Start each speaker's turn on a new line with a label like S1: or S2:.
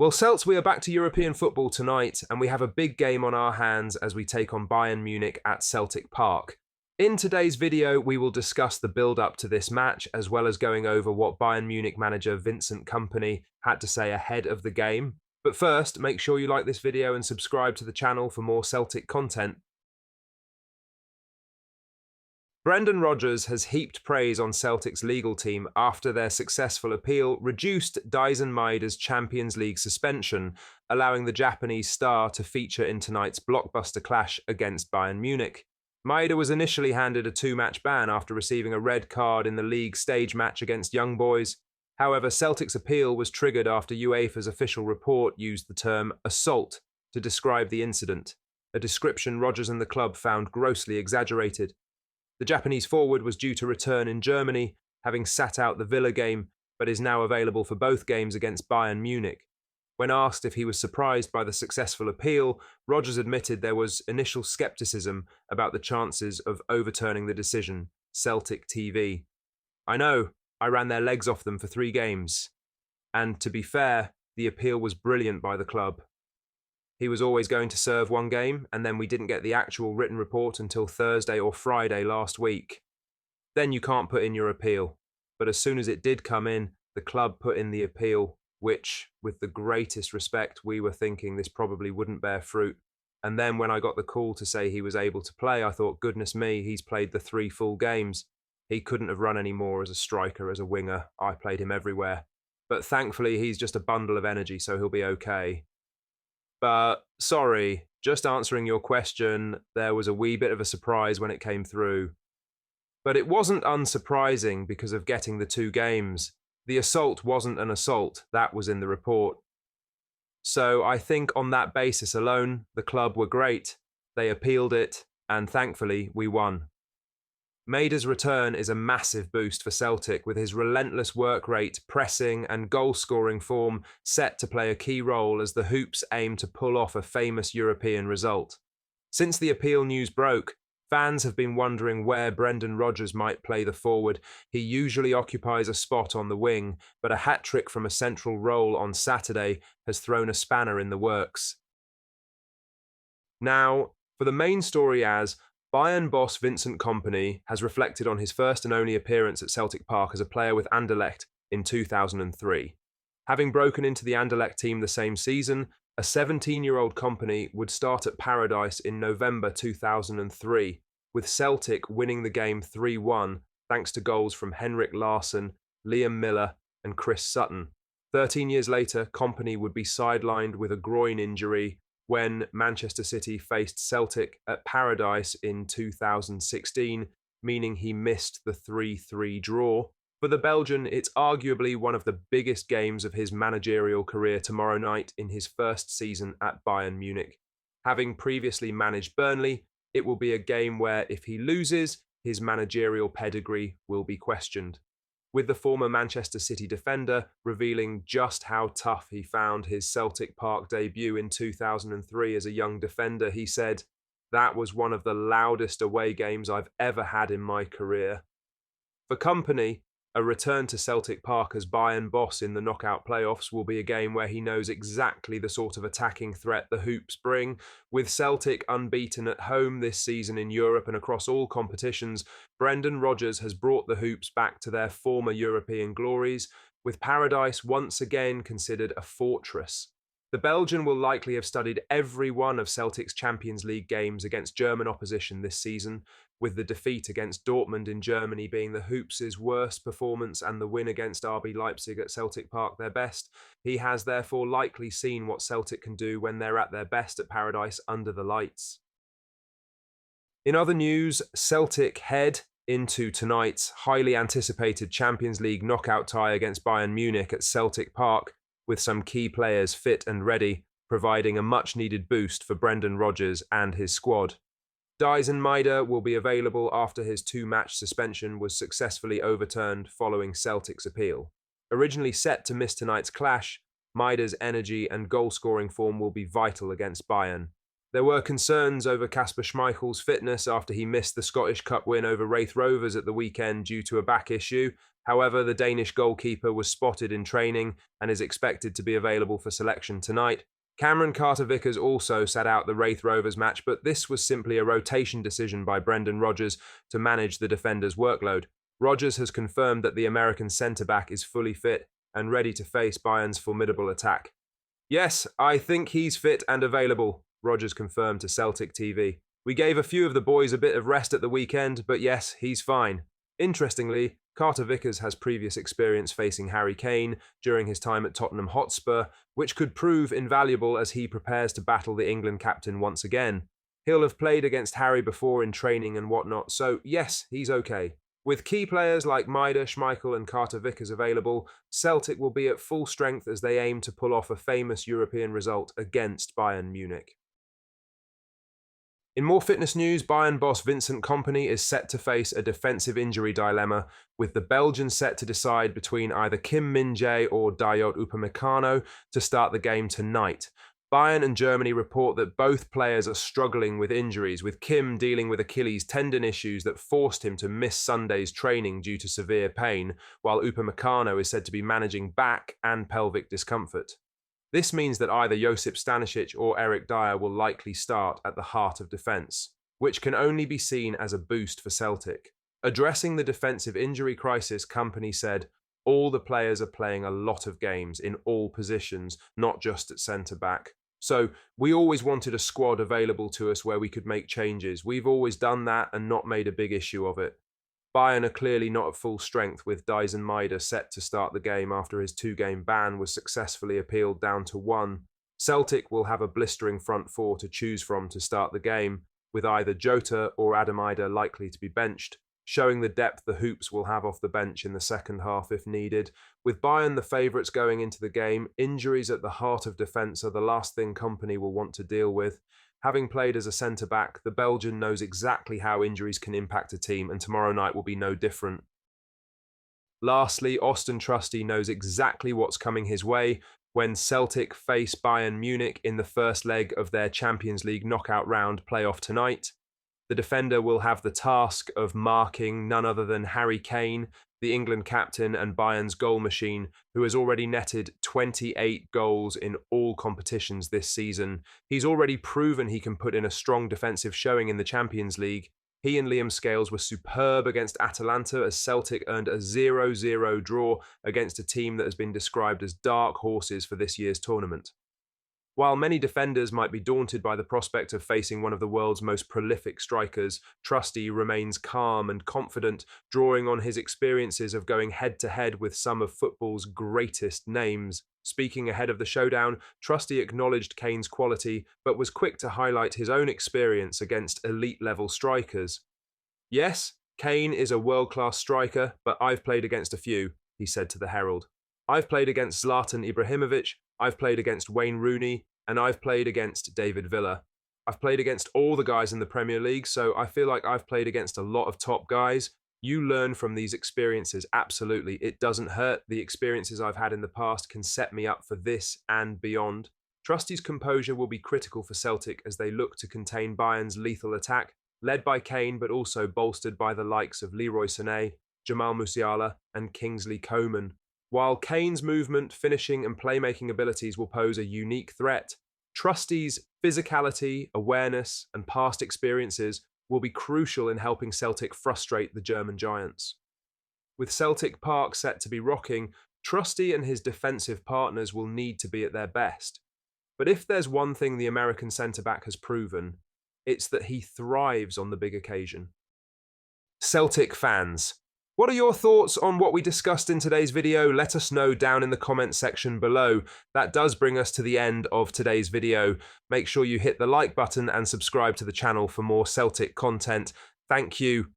S1: Well, Celts, we are back to European football tonight, and we have a big game on our hands as we take on Bayern Munich at Celtic Park. In today's video, we will discuss the build-up to this match, as well as going over what Bayern Munich manager Vincent Kompany had to say ahead of the game. But first, make sure you like this video and subscribe to the channel for more Celtic content. Brendan Rodgers has heaped praise on Celtic's legal team after their successful appeal reduced Maeda's Champions League suspension, allowing the Japanese star to feature in tonight's blockbuster clash against Bayern Munich. Maeda was initially handed a two-match ban after receiving a red card in the league stage match against Young Boys. However, Celtic's appeal was triggered after UEFA's official report used the term assault to describe the incident, a description Rodgers and the club found grossly exaggerated. The Japanese forward was due to return in Germany, having sat out the Villa game, but is now available for both games against Bayern Munich. When asked if he was surprised by the successful appeal, Rodgers admitted there was initial scepticism about the chances of overturning the decision. Celtic TV. "I know, I ran their legs off them for 3 games. And to be fair, the appeal was brilliant by the club. He was always going to serve 1 game, and then we didn't get the actual written report until Thursday or Friday last week. Then you can't put in your appeal. But as soon as it did come in, the club put in the appeal, which, with the greatest respect, we were thinking this probably wouldn't bear fruit. And then when I got the call to say he was able to play, I thought, goodness me, he's played the 3 full games. He couldn't have run any more as a striker, as a winger. I played him everywhere. But thankfully, he's just a bundle of energy, so he'll be okay. But, sorry, just answering your question, there was a wee bit of a surprise when it came through. But it wasn't unsurprising because of getting the 2 games. The assault wasn't an assault, that was in the report. So I think on that basis alone, the club were great. They appealed it, and thankfully, we won. Maeda's return is a massive boost for Celtic, with his relentless work rate, pressing and goal-scoring form set to play a key role as the Hoops aim to pull off a famous European result. Since the appeal news broke, fans have been wondering where Brendan Rodgers might play the forward. He usually occupies a spot on the wing, but a hat-trick from a central role on Saturday has thrown a spanner in the works. Now, for the main story, as Bayern boss Vincent Kompany has reflected on his first and only appearance at Celtic Park as a player with Anderlecht in 2003. Having broken into the Anderlecht team the same season, a 17-year-old Kompany would start at Paradise in November 2003, with Celtic winning the game 3-1 thanks to goals from Henrik Larsson, Liam Miller and Chris Sutton. 13 years later, Kompany would be sidelined with a groin injury when Manchester City faced Celtic at Paradise in 2016, meaning he missed the 3-3 draw. For the Belgian, it's arguably one of the biggest games of his managerial career tomorrow night in his first season at Bayern Munich. Having previously managed Burnley, it will be a game where, if he loses, his managerial pedigree will be questioned. With the former Manchester City defender revealing just how tough he found his Celtic Park debut in 2003 as a young defender, he said, "That was one of the loudest away games I've ever had in my career." For Kompany, a return to Celtic Park as Bayern boss in the knockout playoffs will be a game where he knows exactly the sort of attacking threat the Hoops bring. With Celtic unbeaten at home this season in Europe and across all competitions, Brendan Rodgers has brought the Hoops back to their former European glories, with Paradise once again considered a fortress. The Belgian will likely have studied every one of Celtic's Champions League games against German opposition this season, with the defeat against Dortmund in Germany being the Hoops' worst performance and the win against RB Leipzig at Celtic Park their best. He has therefore likely seen what Celtic can do when they're at their best at Paradise under the lights. In other news, Celtic head into tonight's highly anticipated Champions League knockout tie against Bayern Munich at Celtic Park, with some key players fit and ready, providing a much-needed boost for Brendan Rodgers and his squad. Maeda will be available after his 2-match suspension was successfully overturned following Celtic's appeal. Originally set to miss tonight's clash, Maeda's energy and goal-scoring form will be vital against Bayern. There were concerns over Kasper Schmeichel's fitness after he missed the Scottish Cup win over Wraith Rovers at the weekend due to a back issue. However, the Danish goalkeeper was spotted in training and is expected to be available for selection tonight. Cameron Carter-Vickers also sat out the Wraith Rovers match, but this was simply a rotation decision by Brendan Rodgers to manage the defender's workload. Rodgers has confirmed that the American centre-back is fully fit and ready to face Bayern's formidable attack. "Yes, I think he's fit and available," Rodgers confirmed to Celtic TV. "We gave a few of the boys a bit of rest at the weekend, but yes, he's fine." Interestingly, Carter-Vickers has previous experience facing Harry Kane during his time at Tottenham Hotspur, which could prove invaluable as he prepares to battle the England captain once again. He'll have played against Harry before in training and whatnot, so yes, he's okay. With key players like Maeda, Schmeichel and Carter-Vickers available, Celtic will be at full strength as they aim to pull off a famous European result against Bayern Munich. In more fitness news, Bayern boss Vincent Kompany is set to face a defensive injury dilemma, with the Belgian set to decide between either Kim Min-jae or Dayot Upamecano to start the game tonight. Bayern and Germany report that both players are struggling with injuries, with Kim dealing with Achilles tendon issues that forced him to miss Sunday's training due to severe pain, while Upamecano is said to be managing back and pelvic discomfort. This means that either Josip Stanisic or Eric Dyer will likely start at the heart of defence, which can only be seen as a boost for Celtic. Addressing the defensive injury crisis, Kompany said, "All the players are playing a lot of games in all positions, not just at centre-back. So we always wanted a squad available to us where we could make changes. We've always done that and not made a big issue of it." Bayern are clearly not at full strength, with Dyson Maeda set to start the game after his 2-game ban was successfully appealed down to 1. Celtic will have a blistering front four to choose from to start the game, with either Jota or Adam Maeda likely to be benched, showing the depth the Hoops will have off the bench in the second half if needed. With Bayern the favourites going into the game, injuries at the heart of defence are the last thing Kompany will want to deal with. Having played as a centre-back, the Belgian knows exactly how injuries can impact a team, and tomorrow night will be no different. Lastly, Austin Trusty knows exactly what's coming his way when Celtic face Bayern Munich in the first leg of their Champions League knockout round playoff tonight. The defender will have the task of marking none other than Harry Kane, the England captain and Bayern's goal machine, who has already netted 28 goals in all competitions this season. He's already proven he can put in a strong defensive showing in the Champions League. He and Liam Scales were superb against Atalanta as Celtic earned a 0-0 draw against a team that has been described as dark horses for this year's tournament. While many defenders might be daunted by the prospect of facing one of the world's most prolific strikers, Trusty remains calm and confident, drawing on his experiences of going head-to-head with some of football's greatest names. Speaking ahead of the showdown, Trusty acknowledged Kane's quality, but was quick to highlight his own experience against elite-level strikers. "Yes, Kane is a world-class striker, but I've played against a few," he said to the Herald. "I've played against Zlatan Ibrahimovic, I've played against Wayne Rooney, and I've played against David Villa. I've played against all the guys in the Premier League, so I feel like I've played against a lot of top guys. You learn from these experiences, absolutely. It doesn't hurt. The experiences I've had in the past can set me up for this and beyond." Trusty's composure will be critical for Celtic as they look to contain Bayern's lethal attack, led by Kane but also bolstered by the likes of Leroy Sané, Jamal Musiala and Kingsley Coman. While Kane's movement, finishing and playmaking abilities will pose a unique threat, Trusty's physicality, awareness and past experiences will be crucial in helping Celtic frustrate the German giants. With Celtic Park set to be rocking, Trusty and his defensive partners will need to be at their best. But if there's one thing the American centre-back has proven, it's that he thrives on the big occasion. Celtic fans, what are your thoughts on what we discussed in today's video? Let us know down in the comment section below. That does bring us to the end of today's video. Make sure you hit the like button and subscribe to the channel for more Celtic content. Thank you